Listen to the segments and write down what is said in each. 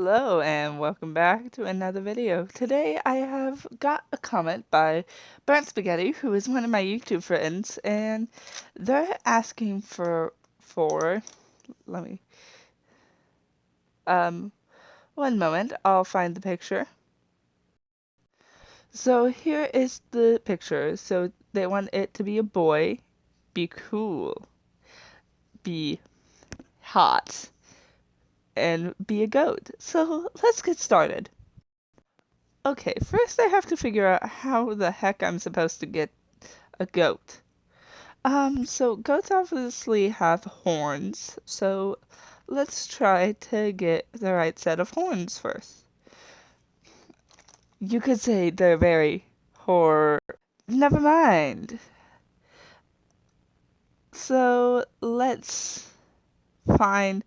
Hello and welcome back to another video. Today I have got a comment by Burnt Spaghetti, who is one of my YouTube friends, and they're asking for let me um one moment, I'll find the picture. So here is the picture. So they want it to be a boy, be cool, be hot, and be a goat. So let's get started. Okay, first I have to figure out how the heck I'm supposed to get a goat. So goats obviously have horns, so let's try to get the right set of horns first. You could say they're very hor. Never mind. So let's find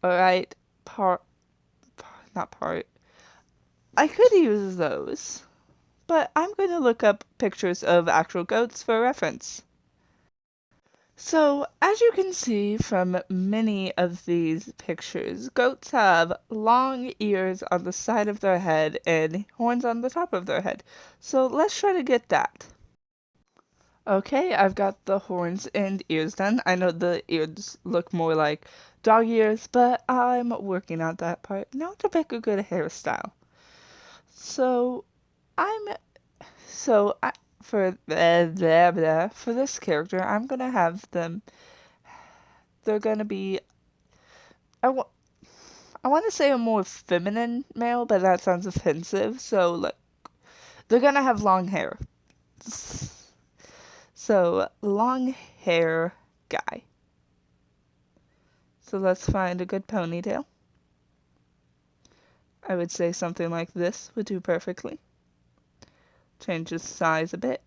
a right not part. I could use those, but I'm going to look up pictures of actual goats for reference. So, as you can see from many of these pictures, goats have long ears on the side of their head and horns on the top of their head. So let's try to get that. Okay, I've got the horns and ears done. I know the ears look more like dog ears, but I'm working on that part. Now to pick a good hairstyle. So, I'm so I, for for this character, I'm gonna have them. They're gonna be. I, wa- I want to say a more feminine male, but that sounds offensive. So, like, they're gonna have long hair. So, long hair guy. So, let's find a good ponytail. I would say something like this would do perfectly. Change the size a bit.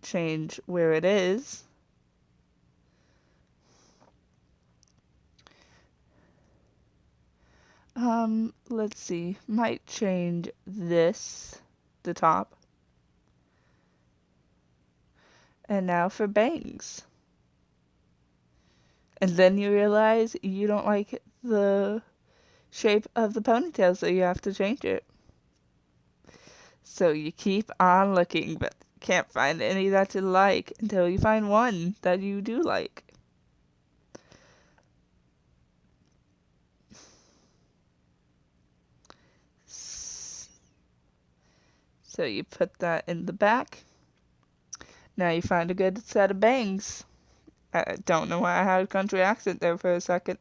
Change where it is. Let's see. Might change this, the top. And now for bangs. And then you realize you don't like the shape of the ponytail, so you have to change it. So you keep on looking, but can't find any that you like until you find one that you do like. So you put that in the back. Now you find a good set of bangs. I don't know why I had a country accent there for a second.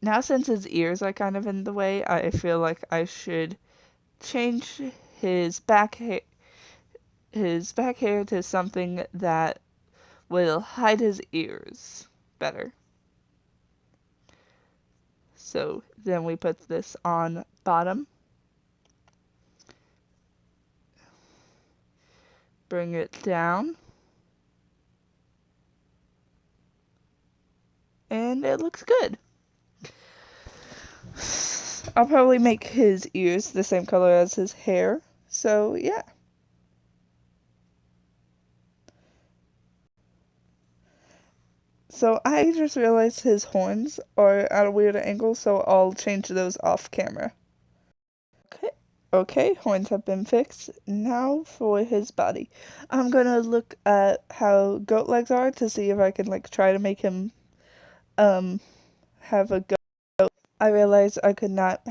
Now since his ears are kind of in the way, I feel like I should change his back hair to something that will hide his ears better. So then we put this on bottom. Bring it down. And it looks good. I'll probably make his ears the same color as his hair. So yeah. So I just realized his horns are at a weird angle, so I'll change those off camera. Okay, okay, horns have been fixed. Now for his body. I'm gonna look at how goat legs are to see if I can like try to make him um have a goat. I realized I could not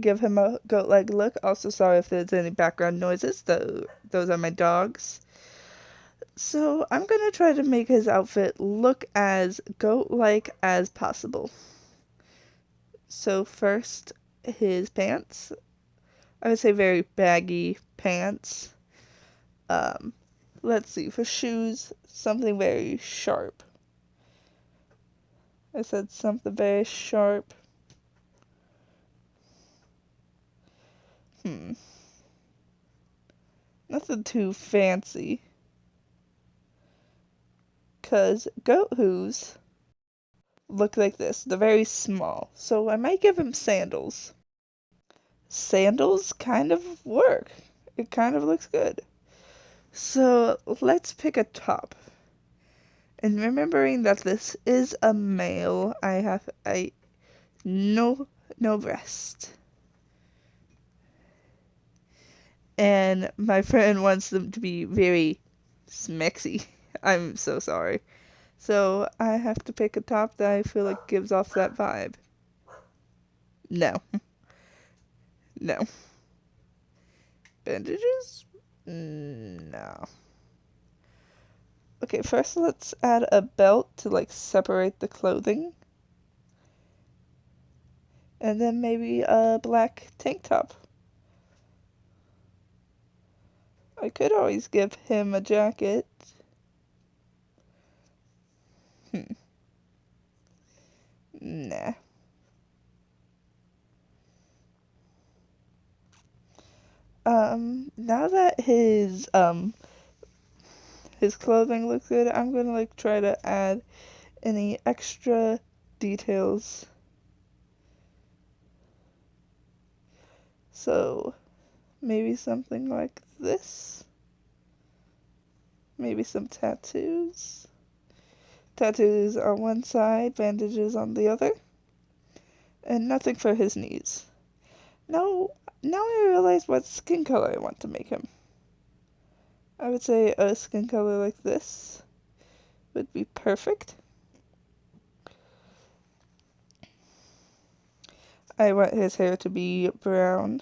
give him a goat leg look. Also sorry if there's any background noises, though those are my dogs. So I'm gonna try to make his outfit look as goat-like as possible. So first, his pants. I would say very baggy pants. Um, let's see, for shoes, something very sharp. I said something very sharp. Hmm. Nothing too fancy. 'Cause goat hooves look like this. They're very small. So I might give him sandals. Sandals kind of work. It kind of looks good. So let's pick a top. And remembering that this is a male, I no breast. And my friend wants them to be very smexy. I'm so sorry. So I have to pick a top that I feel like gives off that vibe. No. No. Bandages? No. Okay, first let's add a belt to like separate the clothing. And then maybe a black tank top. I could always give him a jacket. Hmm. Nah. Now that his clothing looks good, I'm gonna like try to add any extra details. So maybe something like this. Maybe some tattoos. Tattoos on one side, bandages on the other, and nothing for his knees. Now, now I realize what skin color I want to make him. I would say a skin color like this would be perfect. I want his hair to be brown.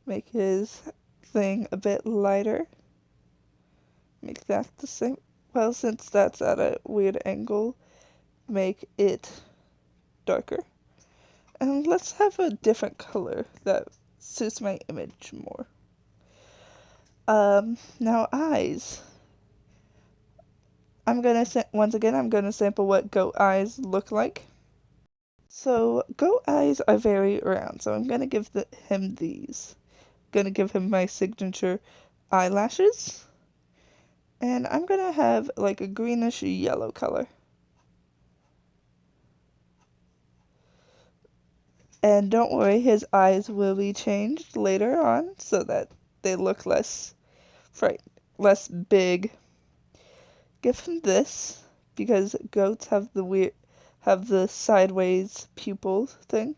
Make his thing a bit lighter. Make that the same. Well, since that's at a weird angle, make it darker. And let's have a different color that suits my image more. Now eyes. Once again, I'm gonna sample what goat eyes look like. So goat eyes are very round, so I'm gonna give him these. Gonna give him my signature eyelashes. And I'm gonna have like a greenish yellow color. And don't worry, his eyes will be changed later on so that they look less less big. Give him this because goats have the sideways pupil thing.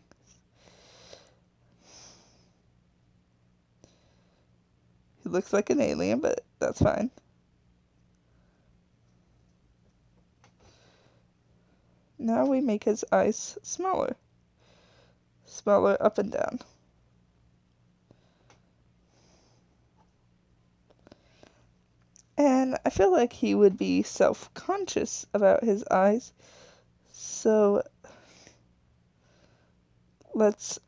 He looks like an alien, but that's fine. Now we make his eyes smaller. Smaller up and down. And I feel like he would be self-conscious about his eyes. So let's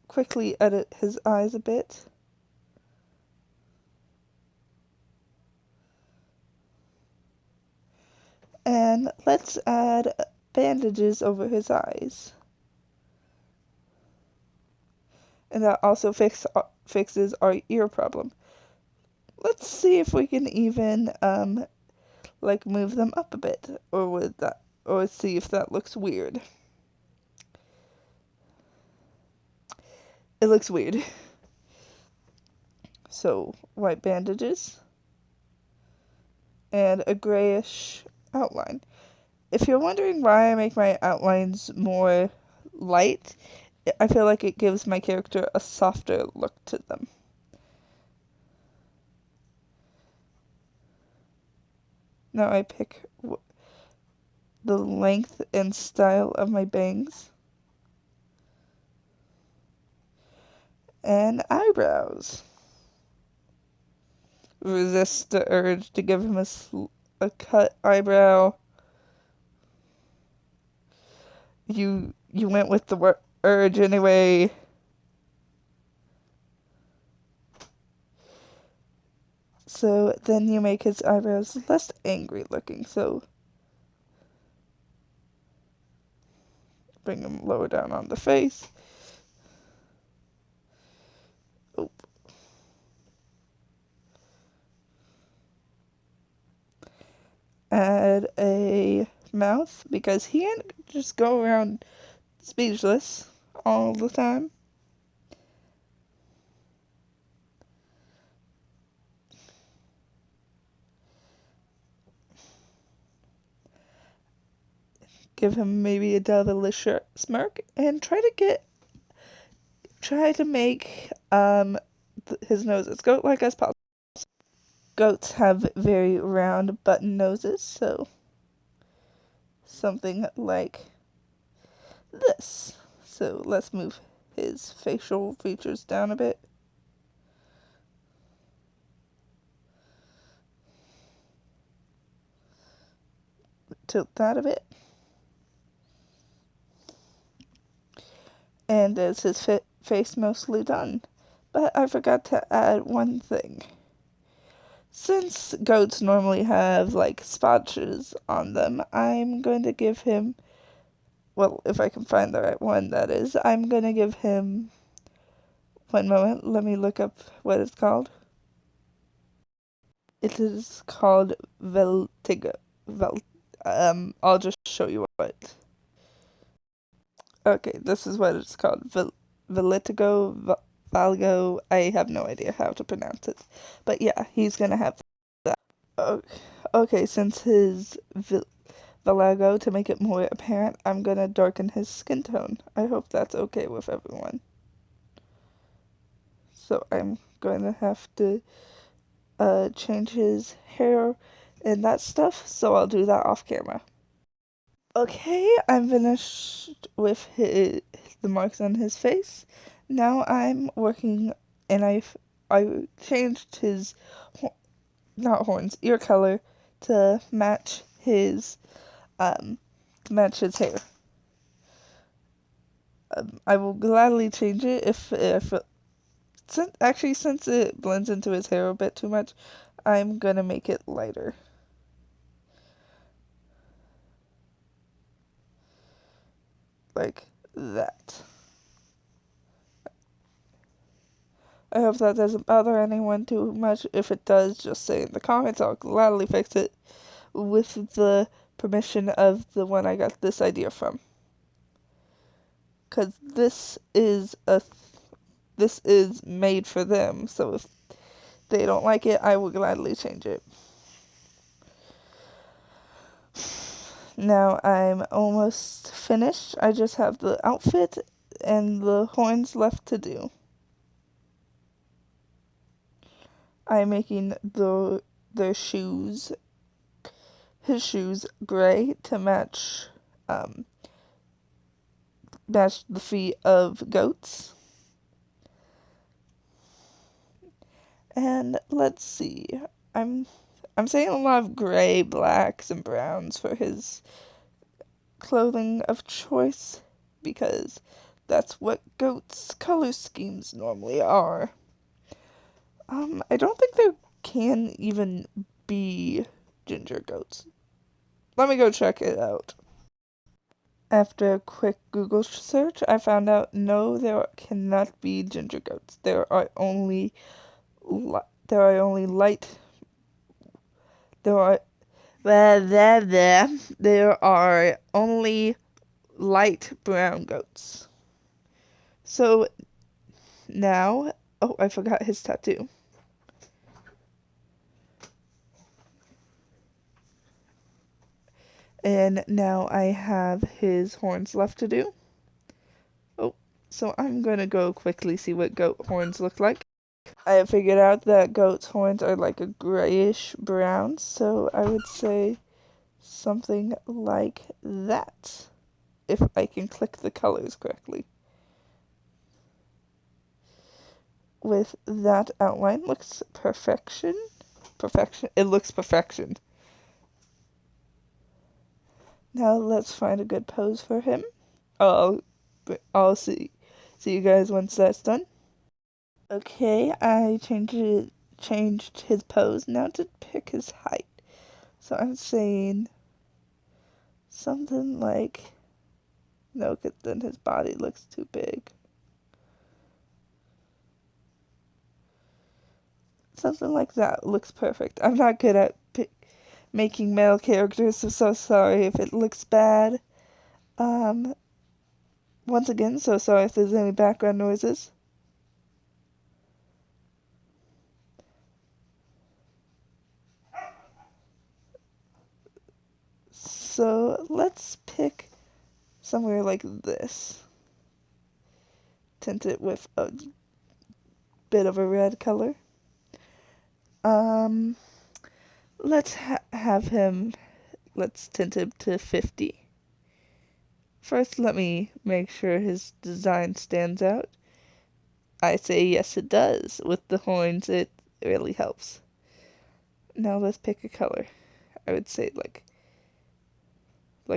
quickly edit his eyes a bit. And let's add bandages over his eyes. And that also fixes our ear problem. Let's see if we can even like move them up a bit, or see if that looks weird. It looks weird. So white bandages and a grayish outline. If you're wondering why I make my outlines more light, I feel like it gives my character a softer look to them. Now I pick the length and style of my bangs. And eyebrows. Resist the urge to give him a cut eyebrow. You went with the urge anyway. So then you make his eyebrows less angry looking. So bring them lower down on the face. Oh. Add a mouth because he can't just go around speechless. all the time. Give him maybe a devilish smirk and try to make his nose as goat-like as possible. Goats have very round button noses, so something like this. So let's move his facial features down a bit. Tilt that a bit. And there's his face mostly done. But I forgot to add one thing. Since goats normally have like spotches on them, I'm going to give him, well, if I can find the right one, that is, I'm going to give him, one moment, let me look up what it's called. It is called Veltigo. I'll just show you what. Okay, this is what it's called. Velitigo, Valgo. I have no idea how to pronounce it. But yeah, he's gonna have that. Okay, since his Valago, to make it more apparent, I'm gonna darken his skin tone. I hope that's okay with everyone. So I'm going to have to change his hair and that stuff, so I'll do that off camera. Okay, I'm finished with the marks on his face. Now I'm working, and I changed his not horns, ear color to match his hair. I will gladly change it if since it blends into his hair a bit too much, I'm gonna make it lighter. Like that. I hope that doesn't bother anyone too much. If it does, just say in the comments. I'll gladly fix it with the permission of the one I got this idea from. Because this is made for them, so if they don't like it, I will gladly change it. Now I'm almost finished. I just have the outfit and the horns left to do. I'm making his shoes gray to match the feet of goats. And let's see. I'm saying a lot of gray, blacks, and browns for his clothing of choice because that's what goats' color schemes normally are. I don't think there can even be ginger goats. Let me go check it out. After a quick Google search, I found out no, there cannot be ginger goats. There are only light. There are only light brown goats. So now, oh, I forgot his tattoo. And now I have his horns left to do. Oh, so I'm gonna go quickly see what goat horns look like. I have figured out that goat's horns are like a grayish brown, so I would say something like that, if I can click the colors correctly. With that outline, looks perfection. It looks perfection. Now let's find a good pose for him. I'll see you guys once that's done. Okay, I changed his pose. Now to pick his height. So I'm saying something like, no, because then his body looks too big. Something like that looks perfect. I'm not good at making male characters, so sorry if it looks bad. Once again, so sorry if there's any background noises. So let's pick somewhere like this. Tint it with a bit of a red color. Um, let's have him, let's tint him to 50. First, let me make sure his design stands out. I say yes, it does. With the horns, it really helps. Now let's pick a color. I would say like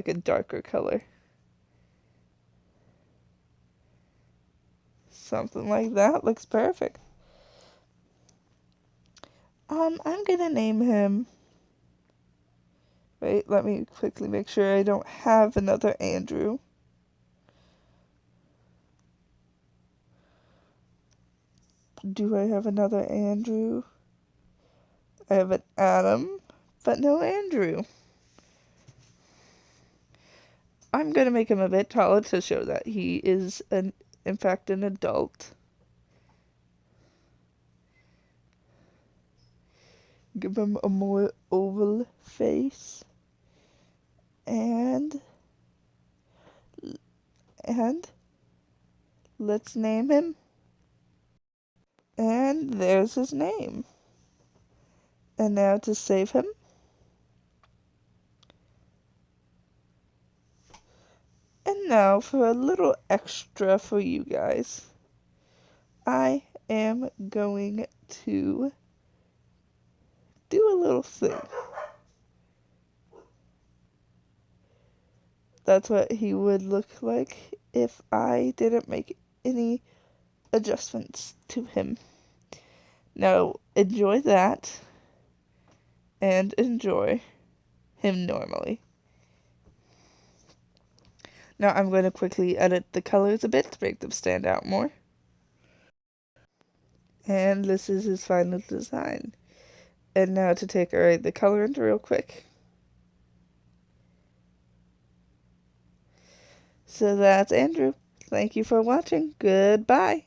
a darker color. Something like that looks perfect. I'm gonna name him. Wait, let me quickly make sure I don't have another Andrew. Do I have another Andrew? I have an Adam, but no Andrew. I'm gonna make him a bit taller to show that he is in fact an adult. Give him a more oval face. And let's name him. And there's his name. And now to save him. And now for a little extra for you guys. I am going to do a little thing. That's what he would look like if I didn't make any adjustments to him. Now, enjoy that and enjoy him normally. Now I'm going to quickly edit the colors a bit to make them stand out more. And this is his final design. And now to take the color into real quick. So that's Andrew. Thank you for watching. Goodbye.